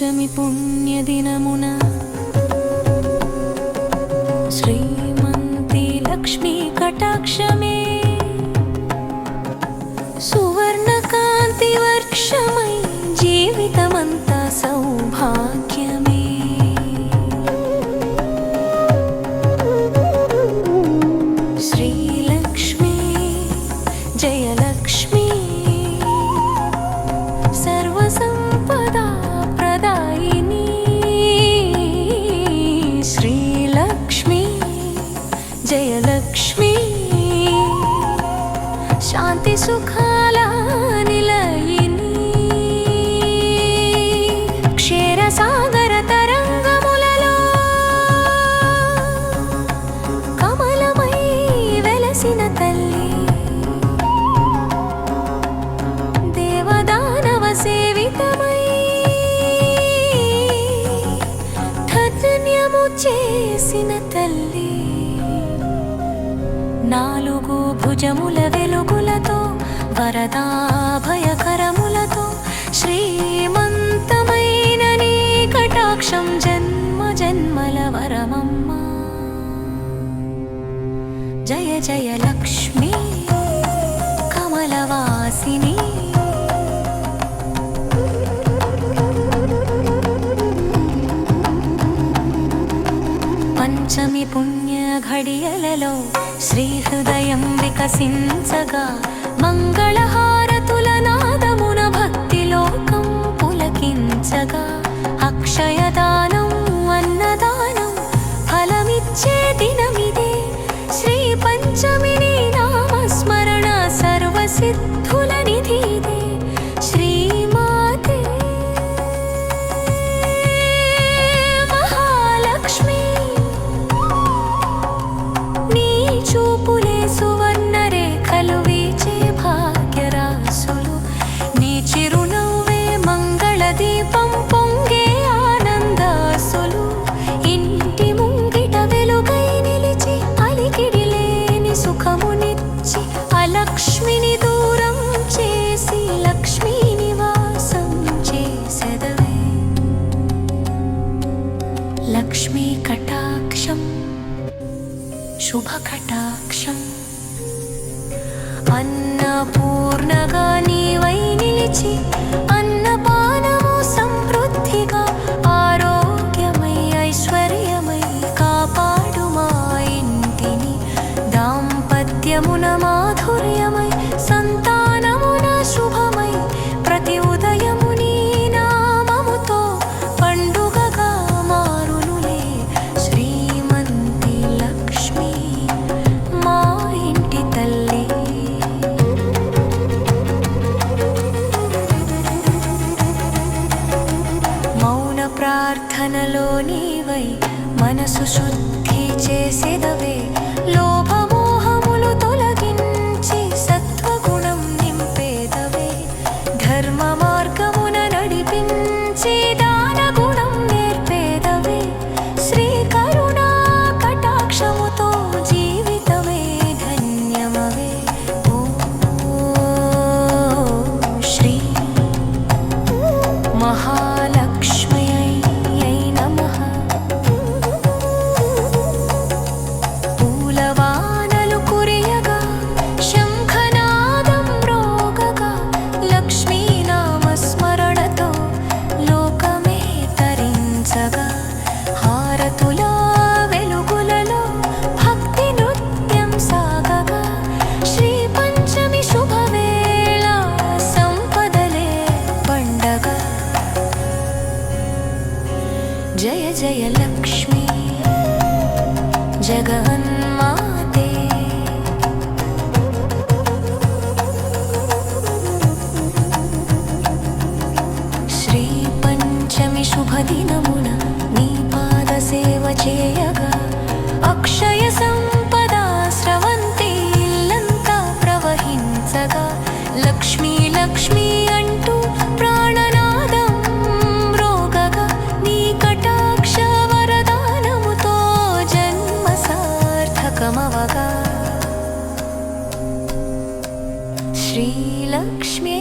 పంచమి పుణ్యదినమున శ్రీమంతి లక్ష్మీ కటాక్షమే సువర్ణకాంతి వర్షమై జీవితమంతా సౌభాగ్యమే శ్రీలక్ష్మీ జయలక్ష్మీ సర్వసంపదా ప్రదాయిని శ్రీలక్ష్మీ జయలక్ష్మీ శాంతి సుఖాల నిలయిని క్షీరసాగర తరంగములలో కమలమై వెలసిన తల్లి దేవదానవ సేవితమై ధన్యము చేసిన తల్లి నాలుగు భుజముల వెలుగులతో వరదాభయకరములతో శ్రీమంతమైన నీ కటాక్షం జన్మ జన్మల వరమమ్మ జయ జయ లక్ష్మీ కమలవాసిని పంచమి పుణ్య ఘడియలలో శ్రీ హృదయం వికసించగా మంగళహారతుల నాదమున భక్తిలోకం పులకించగా అక్షయదానం అన్నదానం ఫలమిచ్చే దినమిదే శ్రీ పంచమిని నామస్మరణ సర్వసిద్ధుల నిధిదే శ్రీమాతే మహాలక్ష్మి నీ చూపులే సువర్ణ రేఖలు వీచే భాగ్యరాసులు నీ చిరునవ్వే మంగళ దీపం పొంగే ఆనందాసులు ఇంటి ముంగిట వెలుగై నిలిచి అలికిడి లేని సుఖమునిచ్చి అలక్ష్మిని దూరం చేసి లక్ష్మీ నివాసం చేసెదవే లక్ష్మీ కటాక్షం శుభకటాక్షం అన్నపూర్ణగా నీవై నిలిచి అన్నపానము సమృద్ధిగా ఆరోగ్యమై ఐశ్వర్యమై కాపాడు మా ఇంటిని దాంపత్యమున మాధుర్యమై సంతానమున శుభమై ప్రతి ఉదయము నీ నామముతో పండుగగా మారునులే శ్రీమంతి లక్ష్మీ మా ఇంటి తల్లి మౌన ప్రార్థనలో నీవై మనసు శుద్ధి చేసేదవే లోభమోహములు తొలగించి సత్వగుణం నింపేదవే ధర్మ మార్గమున నడిపించి దాన గుణం నేర్పేదవే శ్రీ కరుణా కటాక్షముతో జీవితమే ధన్యమవే ఓ శ్రీ మహాలక్ష్మ్యై నమః పూలవానలు కురియగా శంఖనాదం మ్రోగగా లక్ష్మీ నామస్మరణతో లోకమే తరించగా హారతుల వెలుగులలో భక్తి నృత్యం సాగగా శ్రీ పంచమి శుభవేళ సంపదలే పండగ జయ జయ లక్ష్మీ జగన్మాతే శ్రీ పంచమి శుభదినమున నీ పాద సేవ చేయగా అక్షయ సంపదా స్రవంతి ఇల్లంతా ప్రవహించగా లక్ష్మీ లక్ష్మీ అంటూ ప్రాణనాదం మ్రోగగా నీ కటాక్ష వరదానముతో జన్మ సార్థకమవగా శ్రీలక్ష్మీ